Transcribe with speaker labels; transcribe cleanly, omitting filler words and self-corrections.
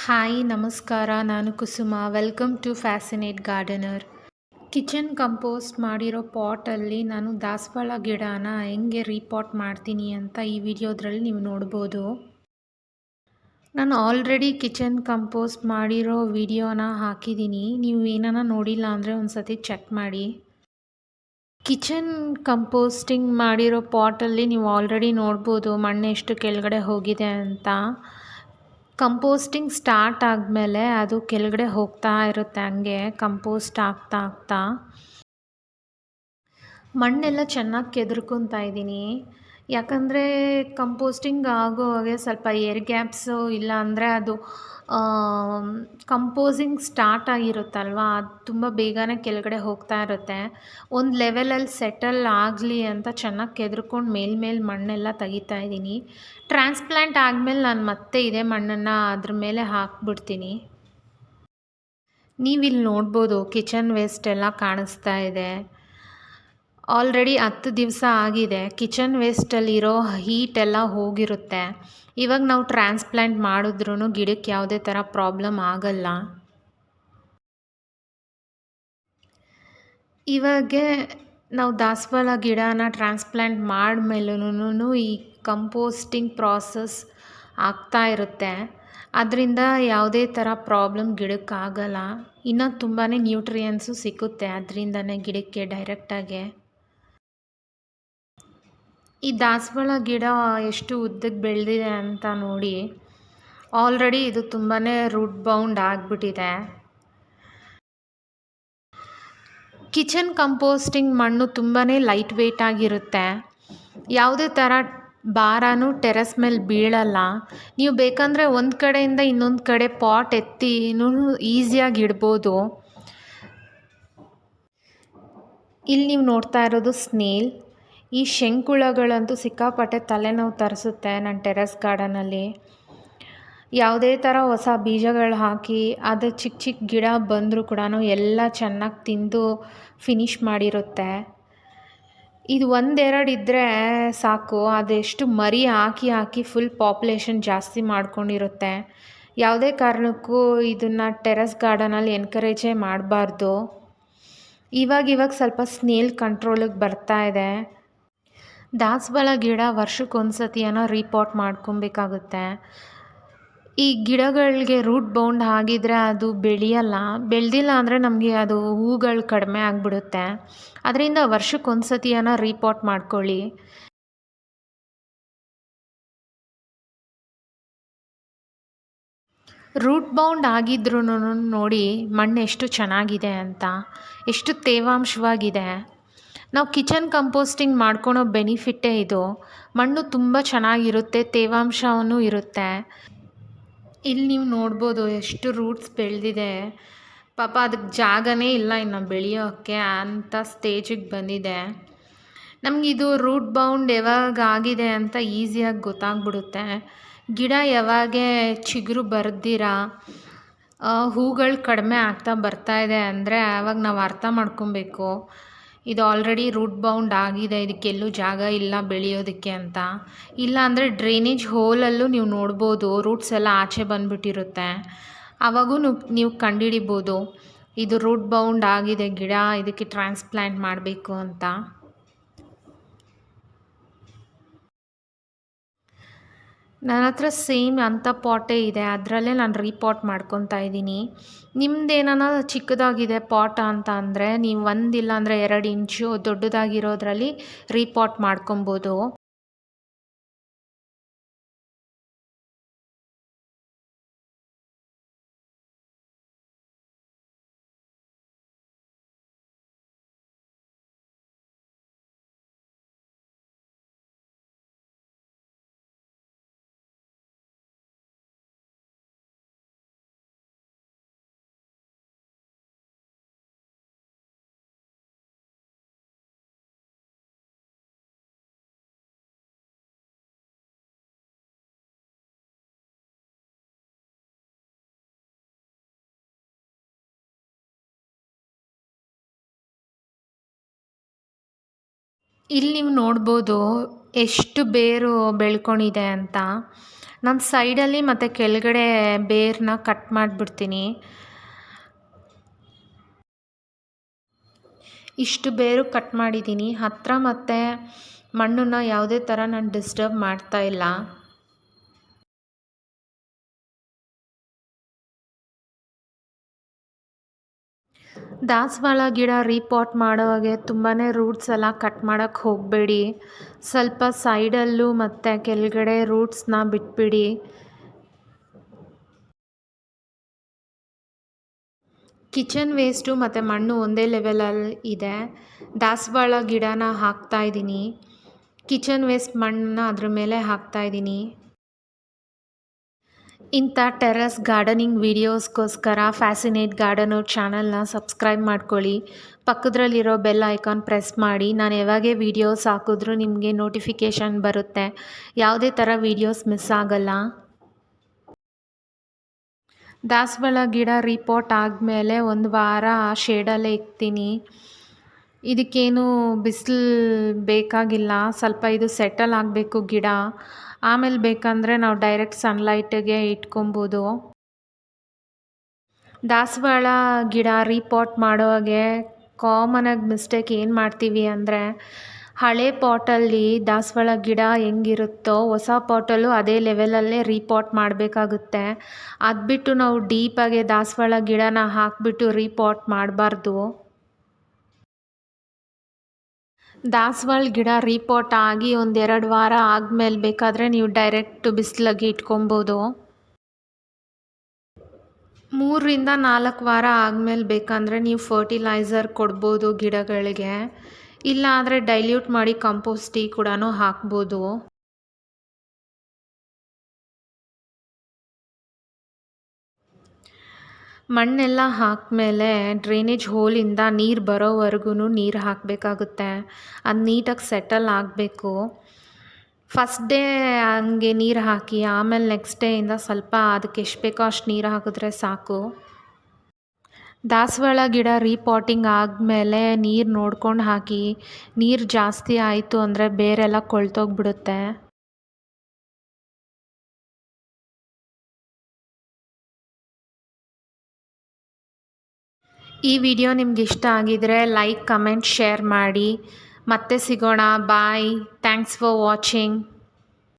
Speaker 1: Hi ನಮಸ್ಕಾರ, ನಾನು Kusuma. Welcome to fascinate gardener. Kitchen compost ಮಾಡಿರೋ ಪಾಟಲ್ಲಿ ನಾನು ದಾಸವಾಳ ಗಿಡನ ಹೆಂಗೆ ರೀಪಾಟ್ ಮಾಡ್ತೀನಿ ಅಂತ ಈ ವಿಡಿಯೋದ್ರಲ್ಲಿ ನೀವು ನೋಡ್ಬೋದು. ನಾನು ಆಲ್ರೆಡಿ ಕಿಚನ್ ಕಂಪೋಸ್ಟ್ ಮಾಡಿರೋ ವಿಡಿಯೋನ ಹಾಕಿದ್ದೀನಿ. ನೀವು ಏನಾನ ನೋಡಿಲ್ಲ ಅಂದರೆ ಒಂದು ಸತಿ ಚೆಕ್ ಮಾಡಿ. ಕಿಚನ್ ಕಂಪೋಸ್ಟಿಂಗ್ ಮಾಡಿರೋ ಪಾಟಲ್ಲಿ ನೀವು ಆಲ್ರೆಡಿ ನೋಡ್ಬೋದು ಮಣ್ಣು ಎಷ್ಟು ಕೆಳಗಡೆ ಹೋಗಿದೆ ಅಂತ. ಕಂಪೋಸ್ಟಿಂಗ್ ಸ್ಟಾರ್ಟ್ ಆದಮೇಲೆ ಅದು ಕೆಳಗಡೆ ಹೋಗ್ತಾ ಇರುತ್ತೆ, ಹಂಗೆ ಕಂಪೋಸ್ಟ್ ಆಗ್ತಾ ಆಗ್ತಾ ಮಣ್ಣೆಲ್ಲ ಚೆನ್ನಾಗಿ ಕೆದರ್ಕೊತಾ ಇದ್ದೀನಿ. ಯಾಕಂದರೆ ಕಂಪೋಸ್ಟಿಂಗ್ ಆಗೋವಾಗೆ ಸ್ವಲ್ಪ ಏರ್ ಗ್ಯಾಪ್ಸು ಇಲ್ಲ ಅಂದರೆ ಅದು ಕಂಪೋಸಿಂಗ್ ಸ್ಟಾರ್ಟ್ ಆಗಿರುತ್ತಲ್ವ, ಅದು ತುಂಬ ಬೇಗನೆ ಕೆಳಗಡೆ ಹೋಗ್ತಾ ಇರುತ್ತೆ. ಒಂದು ಲೆವೆಲಲ್ಲಿ ಸೆಟಲ್ ಆಗಲಿ ಅಂತ ಚೆನ್ನಾಗಿ ಕೆದರ್ಕೊಂಡು ಮೇಲ್ಮೇಲೆ ಮಣ್ಣೆಲ್ಲ ತೆಗಿತಾ ಇದ್ದೀನಿ. ಟ್ರಾನ್ಸ್ಪ್ಲಾಂಟ್ ಆದಮೇಲೆ ನಾನು ಮತ್ತೆ ಇದೇ ಮಣ್ಣನ್ನು ಅದ್ರ ಮೇಲೆ ಹಾಕ್ಬಿಡ್ತೀನಿ. ನೀವಿಲ್ಲಿ ನೋಡ್ಬೋದು ಕಿಚನ್ ವೇಸ್ಟ್ ಎಲ್ಲ ಕಾಣಿಸ್ತಾ ಇದೆ. ಆಲ್ರೆಡಿ 10 ದಿವಸ ಆಗಿದೆ. ಕಿಚನ್ ವೇಸ್ಟಲ್ಲಿರೋ ಹೀಟೆಲ್ಲ ಹೋಗಿರುತ್ತೆ. ಇವಾಗ ನಾವು ಟ್ರಾನ್ಸ್ಪ್ಲಾಂಟ್ ಮಾಡಿದ್ರೂ ಗಿಡಕ್ಕೆ ಯಾವುದೇ ಥರ ಪ್ರಾಬ್ಲಮ್ ಆಗಲ್ಲ. ಇವಾಗೆ ನಾವು ದಾಸವಾಳ ಗಿಡನ ಟ್ರಾನ್ಸ್ಪ್ಲಾಂಟ್ ಮಾಡಿದ್ಮೇಲೂ ಈ ಕಂಪೋಸ್ಟಿಂಗ್ ಪ್ರಾಸೆಸ್ ಆಗ್ತಾ ಇರುತ್ತೆ. ಅದರಿಂದ ಯಾವುದೇ ಥರ ಪ್ರಾಬ್ಲಮ್ ಗಿಡಕ್ಕಾಗಲ್ಲ. ಇನ್ನೂ ತುಂಬಾ ನ್ಯೂಟ್ರಿಯೆಂಟ್ಸು ಸಿಗುತ್ತೆ ಅದರಿಂದನೇ ಗಿಡಕ್ಕೆ ಡೈರೆಕ್ಟಾಗೆ. ಈ ದಾಸವಾಳ ಗಿಡ ಎಷ್ಟು ಉದ್ದಕ್ಕೆ ಬೆಳೆದಿದೆ ಅಂತ ನೋಡಿ. ಆಲ್ರೆಡಿ ಇದು ತುಂಬಾ ರೂಟ್ ಬೌಂಡ್ ಆಗಿಬಿಟ್ಟಿದೆ. ಕಿಚನ್ ಕಂಪೋಸ್ಟಿಂಗ್ ಮಣ್ಣು ತುಂಬಾ ಲೈಟ್ ವೆಯ್ಟ್ ಆಗಿರುತ್ತೆ. ಯಾವುದೇ ಥರ ಭಾರನೂ ಟೆರೆಸ್ ಮೇಲೆ ಬೀಳಲ್ಲ. ನೀವು ಬೇಕಂದರೆ ಒಂದು ಕಡೆಯಿಂದ ಇನ್ನೊಂದು ಕಡೆ ಪಾಟ್ ಎತ್ತಿನೂ ಈಸಿಯಾಗಿ ಇಡ್ಬೋದು. ಇಲ್ಲಿ ನೀವು ನೋಡ್ತಾ ಇರೋದು ಸ್ನೇಲ್. ಈ ಶಂಕುಳಗಳಂತೂ ಸಿಕ್ಕಾಪಟ್ಟೆ ತಲೆನೋವು ತರಿಸುತ್ತೆ ನನ್ನ ಟೆರೆಸ್ ಗಾರ್ಡನಲ್ಲಿ. ಯಾವುದೇ ಥರ ಹೊಸ ಬೀಜಗಳು ಹಾಕಿ ಅದು ಚಿಕ್ಕ ಚಿಕ್ಕ ಗಿಡ ಬಂದರೂ ಕೂಡ ಎಲ್ಲ ಚೆನ್ನಾಗಿ ತಿಂದು ಫಿನಿಷ್ ಮಾಡಿರುತ್ತೆ. ಇದು ಒಂದೆರಡು ಇದ್ದರೆ ಸಾಕು, ಅದೆಷ್ಟು ಮರಿ ಹಾಕಿ ಹಾಕಿ ಫುಲ್ ಪಾಪ್ಯುಲೇಷನ್ ಜಾಸ್ತಿ ಮಾಡ್ಕೊಂಡಿರುತ್ತೆ. ಯಾವುದೇ ಕಾರಣಕ್ಕೂ ಇದನ್ನು ಟೆರೆಸ್ ಗಾರ್ಡನಲ್ಲಿ ಎನ್ಕರೇಜೇ ಮಾಡಬಾರ್ದು. ಇವಾಗ ಸ್ವಲ್ಪ ಸ್ನೇಲ್ ಕಂಟ್ರೋಲಿಗೆ ಬರ್ತಾ ಇದೆ. ದಾಸವಾಳ ಗಿಡ ವರ್ಷಕ್ಕೊಂದು ಸತಿಯೋ ರೀಪಾಟ್ ಮಾಡ್ಕೊಬೇಕಾಗುತ್ತೆ. ಈ ಗಿಡಗಳಿಗೆ ರೂಟ್ ಬೌಂಡ್ ಆಗಿದ್ರೆ ಅದು ಬೆಳೆಯಲ್ಲ. ಬೆಳೆದಿಲ್ಲ ಅಂದರೆ ನಮಗೆ ಅದು ಹೂಗಳು ಕಡಿಮೆ ಆಗಿಬಿಡುತ್ತೆ. ಅದರಿಂದ ವರ್ಷಕ್ಕೊಂದು ಸತಿಯೋ ರೀಪಾಟ್ ಮಾಡ್ಕೊಳ್ಳಿ. ರೂಟ್ ಬೌಂಡ್ ಆಗಿದ್ರೂ ನೋಡಿ ಮಣ್ಣು ಎಷ್ಟು ಚೆನ್ನಾಗಿದೆ ಅಂತ, ಎಷ್ಟು ತೇವಾಂಶವಾಗಿದೆ. ನಾವು ಕಿಚನ್ ಕಂಪೋಸ್ಟಿಂಗ್ ಮಾಡ್ಕೊಳೋ ಬೆನಿಫಿಟ್ಟೇ ಇದು. ಮಣ್ಣು ತುಂಬ ಚೆನ್ನಾಗಿರುತ್ತೆ, ತೇವಾಂಶವೂ ಇರುತ್ತೆ. ಇಲ್ಲಿ ನೀವು ನೋಡ್ಬೋದು ಎಷ್ಟು ರೂಟ್ಸ್ ಬೆಳೆದಿದೆ. ಪಾಪ ಅದಕ್ಕೆ ಜಾಗನೇ ಇಲ್ಲ ಇನ್ನು ಬೆಳೆಯೋಕ್ಕೆ ಅಂಥ ಸ್ಟೇಜಿಗೆ ಬಂದಿದೆ. ನಮಗಿದು ರೂಟ್ ಬೌಂಡ್ ಯಾವಾಗ ಆಗಿದೆ ಅಂತ ಈಸಿಯಾಗಿ ಗೊತ್ತಾಗ್ಬಿಡುತ್ತೆ. ಗಿಡ ಯಾವಾಗ ಚಿಗುರು ಬರ್ದಿರ ಹೂಗಳು ಕಡಿಮೆ ಆಗ್ತಾ ಬರ್ತಾಯಿದೆ ಅಂದರೆ ಆವಾಗ ನಾವು ಅರ್ಥ ಮಾಡ್ಕೊಬೇಕು ಇದು ಆಲ್ರೆಡಿ ರೂಟ್ ಬೌಂಡ್ ಆಗಿದೆ, ಇದಕ್ಕೆಲ್ಲೂ ಜಾಗ ಇಲ್ಲ ಬೆಳೆಯೋದಕ್ಕೆ ಅಂತ. ಇಲ್ಲ ಅಂದರೆ ಡ್ರೈನೇಜ್ ಹೋಲಲ್ಲೂ ನೀವು ನೋಡ್ಬೋದು ರೂಟ್ಸ್ ಎಲ್ಲ ಆಚೆ ಬಂದುಬಿಟ್ಟಿರುತ್ತೆ. ಆವಾಗೂ ನೀವು ಕಂಡುಹಿಡಿಬೋದು ಇದು ರೂಟ್ ಬೌಂಡ್ ಆಗಿದೆ ಗಿಡ, ಇದಕ್ಕೆ ಟ್ರಾನ್ಸ್ಪ್ಲಾಂಟ್ ಮಾಡಬೇಕು ಅಂತ. ನನ್ನ ಹತ್ರ ಸೇಮ್ ಅಂಥ ಪಾಟೇ ಇದೆ, ಅದರಲ್ಲೇ ನಾನು ರೀಪಾಟ್ ಮಾಡ್ಕೊತಾ ಇದ್ದೀನಿ. ನಿಮ್ಮದೇನಾನ ಚಿಕ್ಕದಾಗಿದೆ ಪಾಟ್ ಅಂತ ಅಂದರೆ ನೀವು 1 ಇಲ್ಲ ಅಂದರೆ 2 ಇಂಚು ದೊಡ್ಡದಾಗಿರೋದ್ರಲ್ಲಿ ರೀಪಾಟ್ ಮಾಡ್ಕೊಬೋದು. ಇಲ್ಲಿ ನೀವು ನೋಡ್ಬೋದು ಎಷ್ಟು ಬೇರು ಬೆಳ್ಕೊಂಡಿದೆ ಅಂತ. ನಾನು ಸೈಡಲ್ಲಿ ಮತ್ತು ಕೆಳಗಡೆ ಬೇರನ್ನ ಕಟ್ ಮಾಡಿಬಿಡ್ತೀನಿ. ಇಷ್ಟು ಬೇರು ಕಟ್ ಮಾಡಿದ್ದೀನಿ. ಹತ್ತಿರ ಮತ್ತು ಮಣ್ಣನ್ನು ಯಾವುದೇ ಥರ ನಾನು ಡಿಸ್ಟರ್ಬ್ ಮಾಡ್ತಾಯಿಲ್ಲ. ದಾಸವಾಳ ಗಿಡ ರೀಪಾಟ್ ಮಾಡೋವಾಗೆ ತುಂಬಾ ರೂಟ್ಸ್ ಎಲ್ಲ ಕಟ್ ಮಾಡೋಕ್ಕೆ ಹೋಗಬೇಡಿ. ಸ್ವಲ್ಪ ಸೈಡಲ್ಲೂ ಮತ್ತು ಕೆಳಗಡೆ ರೂಟ್ಸ್ನ ಬಿಟ್ಬಿಡಿ. ಕಿಚನ್ ವೇಸ್ಟು ಮತ್ತು ಮಣ್ಣು ಒಂದೇ ಲೆವೆಲಲ್ಲಿ ಇದೆ. ದಾಸವಾಳ ಗಿಡನ ಹಾಕ್ತಾಯಿದ್ದೀನಿ. ಕಿಚನ್ ವೇಸ್ಟ್ ಮಣ್ಣನ್ನ ಅದ್ರ ಮೇಲೆ ಹಾಕ್ತಾಯಿದ್ದೀನಿ. ಇಂಥ ಟೆರ್ರಸ್ ಗಾರ್ಡನಿಂಗ್ ವೀಡಿಯೋಸ್ಗೋಸ್ಕರ ಫ್ಯಾಸಿನೇಟ್ ಗಾರ್ಡನರ್ ಚಾನಲ್ನ ಸಬ್ಸ್ಕ್ರೈಬ್ ಮಾಡ್ಕೊಳ್ಳಿ. ಪಕ್ಕದಲ್ಲಿರೋ ಬೆಲ್ ಐಕಾನ್ ಪ್ರೆಸ್ ಮಾಡಿ. ನಾನು ಯಾವಾಗೇ ವೀಡಿಯೋಸ್ ಹಾಕಿದ್ರೂ ನಿಮಗೆ ನೋಟಿಫಿಕೇಷನ್ ಬರುತ್ತೆ. ಯಾವುದೇ ಥರ ವೀಡಿಯೋಸ್ ಮಿಸ್ ಆಗಲ್ಲ. ದಾಸವಾಳ ಗಿಡ ರೀಪಾಟ್ ಆದಮೇಲೆ ಒಂದು ವಾರ ಶೇಡಲ್ಲೇ ಇಕ್ತೀನಿ. ಇದಕ್ಕೇನು ಬಿಸಿಲು ಬೇಕಾಗಿಲ್ಲ. ಸ್ವಲ್ಪ ಇದು ಸೆಟಲ್ ಆಗಬೇಕು ಗಿಡ. ಆಮೇಲೆ ಬೇಕಂದರೆ ನಾವು ಡೈರೆಕ್ಟ್ ಸನ್ಲೈಟಿಗೆ ಇಟ್ಕೊಬೋದು. ದಾಸವಾಳ ಗಿಡ ರೀಪಾಟ್ ಮಾಡೋವಾಗೆ ಕಾಮನಾಗಿ ಮಿಸ್ಟೇಕ್ ಏನು ಮಾಡ್ತೀವಿ ಅಂದರೆ, ಹಳೆ ಪಾಟಲ್ಲಿ ದಾಸವಾಳ ಗಿಡ ಹೆಂಗಿರುತ್ತೋ ಹೊಸ ಪಾಟಲ್ಲೂ ಅದೇ ಲೆವೆಲಲ್ಲೇ ರೀಪಾಟ್ ಮಾಡಬೇಕಾಗುತ್ತೆ. ಅದು ಬಿಟ್ಟು ನಾವು ಡೀಪಾಗೆ ದಾಸವಾಳ ಗಿಡನ ಹಾಕಿಬಿಟ್ಟು ರೀಪಾಟ್ ಮಾಡಬಾರ್ದು. ದಾಸವಾಳ ಗಿಡ ರೀಪಾಟ್ ಆಗಿ 1-2 ವಾರ ಆದಮೇಲೆ ಬೇಕಾದರೆ ನೀವು ಡೈರೆಕ್ಟ್ ಬಿಸಿಲಿಗೆ ಇಟ್ಕೊಬೋದು. 3-4 ವಾರ ಆದಮೇಲೆ ಬೇಕಂದರೆ ನೀವು ಫರ್ಟಿಲೈಸರ್ ಕೊಡ್ಬೋದು ಗಿಡಗಳಿಗೆ. ಇಲ್ಲ ಅಂದರೆ ಡೈಲ್ಯೂಟ್ ಮಾಡಿ ಕಂಪೋಸ್ಟ್ ಟೀ ಕೂಡ ಹಾಕ್ಬೋದು. ಮಣ್ಣೆಲ್ಲ ಹಾಕಿದ್ಮೇಲೆ ಡ್ರೈನೇಜ್ ಹೋಲಿಂದ ನೀರು ಬರೋವರೆಗೂ ನೀರು ಹಾಕಬೇಕಾಗುತ್ತೆ. ಅದು ನೀಟಾಗಿ ಸೆಟಲ್ ಆಗಬೇಕು. ಫಸ್ಟ್ ಡೇ ಹಂಗೆ ನೀರು ಹಾಕಿ, ಆಮೇಲೆ ನೆಕ್ಸ್ಟ್ ಡೇಯಿಂದ ಸ್ವಲ್ಪ ಅದಕ್ಕೆ ಎಷ್ಟು ಬೇಕೋ ಅಷ್ಟು ನೀರು ಹಾಕಿದ್ರೆ ಸಾಕು. ದಾಸವಾಳ ಗಿಡ ರೀಪಾಟಿಂಗ್ ಆದಮೇಲೆ ನೀರು ನೋಡ್ಕೊಂಡು ಹಾಕಿ. ನೀರು ಜಾಸ್ತಿ ಆಯಿತು ಅಂದರೆ ಬೇರೆಲ್ಲ ಕೊಳ್ತೋಗ್ಬಿಡುತ್ತೆ. ಈ ವಿಡಿಯೋ ನಿಮ್ಗೆ ಇಷ್ಟ ಆಗಿದರೆ ಲೈಕ್, ಕಮೆಂಟ್, ಶೇರ್ ಮಾಡಿ. ಮತ್ತೆ ಸಿಗೋಣ. ಬಾಯ್. Thanks for watching.